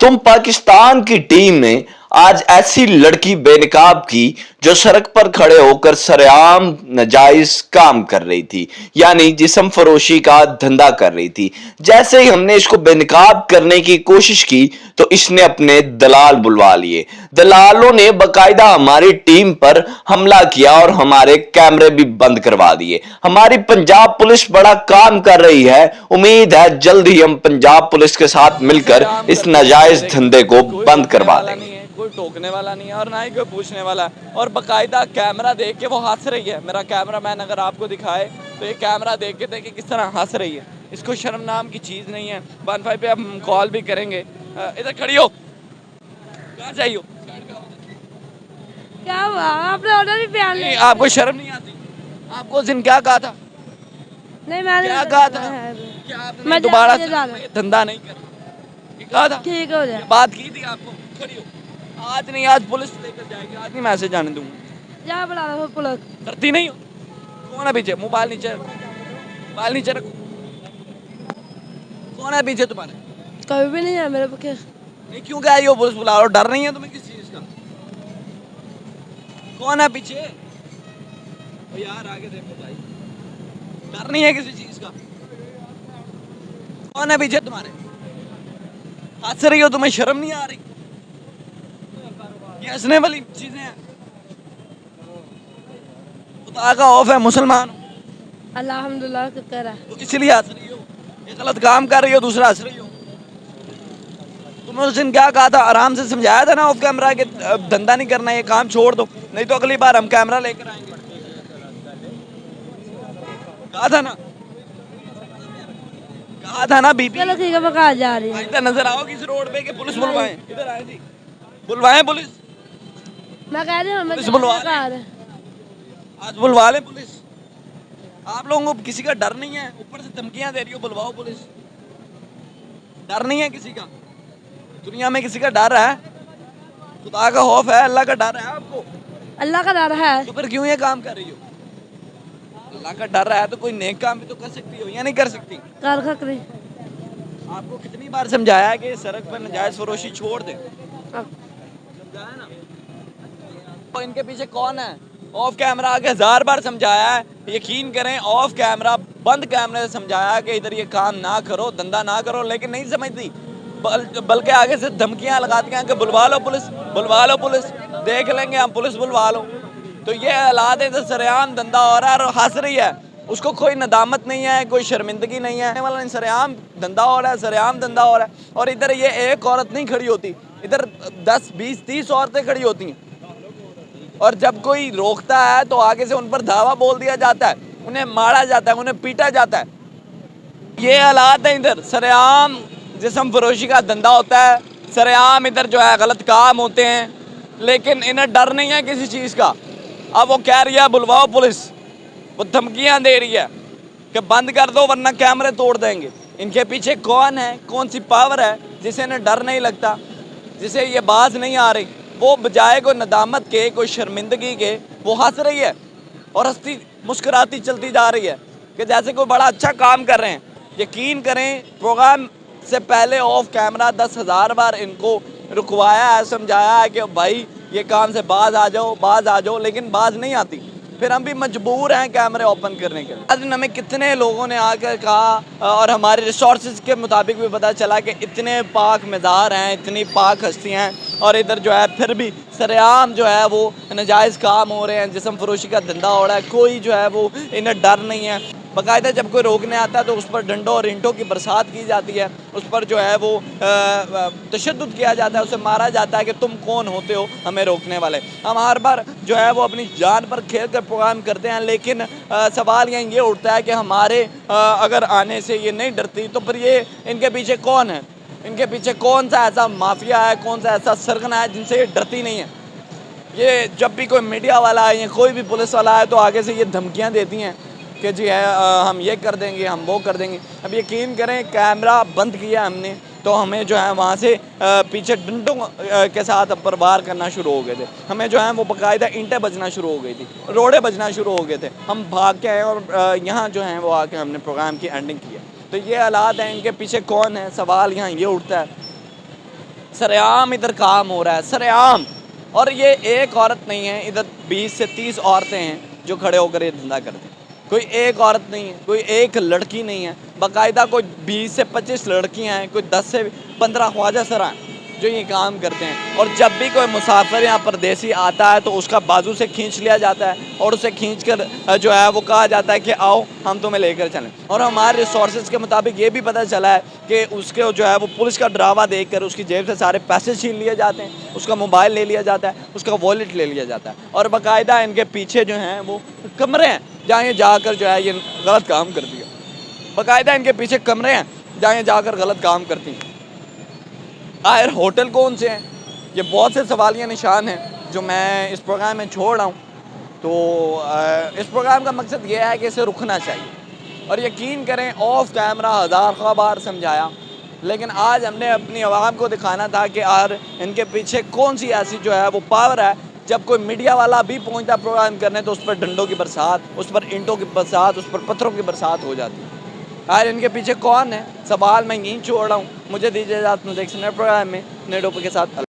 तुम पाकिस्तान की टीम ने आज ऐसी लड़की बेनकाब की जो सड़क पर खड़े होकर सरेआम नाजायज काम कर रही थी, यानी जिस्म फरोशी का धंधा कर रही थी। जैसे ही हमने इसको बेनकाब करने की कोशिश की तो इसने अपने दलाल बुलवा लिए। दलालों ने बकायदा हमारी टीम पर हमला किया और हमारे कैमरे भी बंद करवा दिए। हमारी पंजाब पुलिस बड़ा काम कर रही है। उम्मीद है जल्द ही हम पंजाब पुलिस के साथ मिलकर काम इस करती है नाजायज बेचारे की। धंधे को कोई बंद रुकने करवा वाला देंगे। नहीं है, कोई टोकने वाला नहीं है और ना ही कोई पूछने वाला है। और बकायदा कैमरा देख के वो हंस रही है। मेरा कैमरा मैन अगर आपको दिखाए तो ये कैमरा देख के देखे किस तरह हंस रही है। इसको शर्म नाम की चीज़ नहीं है। 15 पे हम कॉल भी करेंगे। इधर खड़ी हो, कहाँ चाहिए हो? क्या हुआ? आपने ऑर्डर भी पहन नहीं, लिया? आपको शर्म नहीं आती? आपको उस दिन क्या कहा था? नहीं मैंने क्या तो कहा नहीं था कहा है। कि आपने मजाक दोबारा से से ज्यादा। ये धंधा नहीं करना? ये कहा था? ठीक हो जाए। बात की थी आपको। खड़ी हो। आज नहीं, आज पुलिस लेकर जाएगी। आज नहीं मैसेज जाने दूंगा। जा बुला लो पुलिस। डरती नहीं हो? कौन है पीछे? मोबाइल नीचे रखो, मोबाइल नीचे रखो। कौन है पीछे तुम्हारे? कभी भी नहीं है मेरे पक्के। नहीं, क्यों क्या आई हो? पुलिस बुला रहे हो? डर नहीं है तुम्हें किसी चीज का? कौन है पीछे? ओ यार आगे देखो भाई, डर नहीं है किसी चीज का? कौन है पीछे तुम्हारे? हंस रही हो, तुम्हें शर्म नहीं आ रही? ये हंसने वाली चीजें हैं? खुदा का खौफ है, मुसलमान हो अल्हम्दुलिल्लाह शुक्र है। तो इसलिए हंस रही हो। ये गलत काम कर रही हो, दूसरा हंस रही हो। तुम्हें उस दिन क्या कहा था? आराम से समझाया था ना ऑफ कैमरा के धंधा नहीं करना, ये काम छोड़ दो, नहीं तो अगली बार हम कैमरा लेकर आएंगे। कहा था ना, कहा था ना बीबी। चलो ठीक है, मैं कहा जा रही हूँ। इधर नजर आओ किस रोड पे कि पुलिस बुलवाएं। इधर आए जी, बुलवाएं पुलिस। मैं कह रही हूँ मैं पुलिस बुलवा जा रही हूँ। आज बुलवा ले पुलिस। आप लोगों को किसी का डर नहीं है? ऊपर से धमकियां दे रही हो, बुलवाओ पुलिस। डर नहीं है किसी का? दुनिया में किसी का डर है? खुदा का खौफ है, अल्लाह का डर है आपको? अल्लाह का डर है। तो फिर क्यों ये काम कर रही हो? अल्लाह का डर है तो कोई नेक काम भी तो कर सकती हो, या नहीं कर सकती? कर खकरी। आपको कितनी बार समझाया है कि सड़क पर नाजायज फरोशी छोड़ दे? अब समझाया ना? तो इनके पीछे कौन है? ऑफ कैमरा आके 1000 बार समझाया है। यकीन करें, ऑफ कैमरा बंद कैमरे से समझाया कि इधर ये काम ना करो, धंधा ना करो, लेकिन नहीं समझती। बल्कि आगे से धमकियां लगाती हैं कि बुलवा लो पुलिस, बुलवा लो पुलिस, देख लेंगे हम, पुलिस बुलवा लो। तो ये हालात है, इधर सरेआम धंधा हो रहा है और हंस रही है। उसको कोई नदामत नहीं है, कोई शर्मिंदगी नहीं है। वाला सरेआम धंधा हो रहा है, सरेआम धंधा हो रहा है। और इधर ये एक औरत नहीं खड़ी होती, इधर 10 20 30 औरतें खड़ी होती हैं। और जब कोई रोकता है तो आगे से उन पर धावा बोल दिया जाता है, उन्हें मारा जाता है, उन्हें पीटा जाता है। ये हालात है इधर। सरेआम जिस्म फरोशी का धंधा होता है, सरेआम इधर जो है गलत काम होते हैं, लेकिन इन्हें डर नहीं है किसी चीज़ का। अब वो कह रही है बुलवाओ पुलिस, वो धमकियां दे रही है कि बंद कर दो वरना कैमरे तोड़ देंगे। इनके पीछे कौन है, कौन सी पावर है जिसे इन्हें डर नहीं लगता, जिसे ये बाज नहीं आ रही? वो बजाय कोई नदामत के, कोई शर्मिंदगी के, वो हंस रही है और हंसती मुस्कुराती चलती जा रही है कि जैसे कोई बड़ा अच्छा काम कर रहे हैं। यकीन करें, प्रोग्राम से पहले ऑफ कैमरा 10,000 बार इनको रुकवाया है, समझाया है कि भाई ये काम से बाज आ जाओ, बाज आ जाओ, लेकिन बाज नहीं आती। फिर हम भी मजबूर हैं कैमरे ओपन करने के लिए। आज हमें कितने लोगों ने आकर कहा और हमारे रिसोर्सेज के मुताबिक भी पता चला कि इतने पाक मज़ार हैं, इतनी पाक हस्तियाँ हैं, और इधर जो है फिर भी सरेआम जो है वो नाजायज़ काम हो रहे हैं, जिस्म फरोशी का धंधा हो रहा है। कोई जो है वो इन्हें डर नहीं है। बाकायदा जब कोई रोकने आता है तो उस पर डंडों और ईंटों की बरसात की जाती है, उस पर जो है वो तशद्दुद किया जाता है, उसे मारा जाता है कि तुम कौन होते हो हमें रोकने वाले। हम हर बार जो है वो अपनी जान पर खेल कर प्रोग्राम करते हैं, लेकिन सवाल यहाँ ये उठता है कि हमारे अगर आने से ये नहीं डरती तो फिर ये इनके पीछे कौन है? इनके पीछे कौन सा ऐसा माफिया है, कौन सा ऐसा सरगना है जिनसे ये डरती नहीं है? ये जब भी कोई मीडिया वाला है या कोई भी पुलिस वाला है तो आगे से ये धमकियाँ देती हैं कि जी है हम ये कर देंगे, हम वो कर देंगे। अब यकीन करें, कैमरा बंद किया हमने तो हमें जो है वहाँ से पीछे डंडों के साथ प्रवार करना शुरू हो गए थे। हमें जो है वो बाकायदा ईंटें बजना शुरू हो गई थी, रोड़े बजना शुरू हो गए थे। हम भाग के आए और यहाँ जो है वो आके हमने प्रोग्राम की एंडिंग किया। तो ये हालात हैं। इनके पीछे कौन है, सवाल यहाँ ये उठता है। सरेआम इधर काम हो रहा है, सरेआम। और ये एक औरत नहीं है, इधर 20 से 30 औरतें हैं जो खड़े होकर ये धंधा करते हैं। कोई एक औरत नहीं है, कोई एक लड़की नहीं है, बाकायदा कोई 20 से 25 लड़कियां हैं, कोई 10 से 15 ख्वाजा सरा हैं जो ये काम करते हैं। और जब भी कोई मुसाफिर यहाँ परदेसी आता है तो उसका बाजू से खींच लिया जाता है और उसे खींच कर जो है वो कहा जाता है कि आओ हम तुम्हें लेकर चलें। और हमारे रिसोर्सेज के मुताबिक ये भी पता चला है कि उसके जो है वो पुलिस का ड्रामा देखकर उसकी जेब से सारे पैसे छीन लिए जाते हैं, उसका मोबाइल ले लिया जाता है, उसका वॉलेट ले लिया जाता है। और बाकायदा इनके पीछे जो हैं वो कमरे हैं जहाँ ये जाकर जो है ये गलत काम करती है। बाकायदा इनके पीछे कमरे हैं जहाँ ये जाकर गलत काम करती हैं। आखिर होटल कौन से हैं? ये बहुत से सवालिया निशान हैं जो मैं इस प्रोग्राम में छोड़ रहा हूँ। तो इस प्रोग्राम का मकसद ये है कि इसे रुकना चाहिए। और यकीन करें ऑफ कैमरा हज़ार बार समझाया, लेकिन आज हमने अपनी आवाम को दिखाना था कि यार इनके पीछे कौन सी ऐसी जो है वो पावर है। जब कोई मीडिया वाला भी पहुंचता प्रोग्राम करने तो उस पर डंडों की बरसात, उस पर ईंटों की बरसात, उस पर पत्थरों की बरसात हो जाती है। यार इनके पीछे कौन है? सवाल मैं यहीं छोड़ रहा हूँ। मुझे दीजिए इजाज़त, नेक्स्ट नए प्रोग्राम में नए टॉपिक के साथ।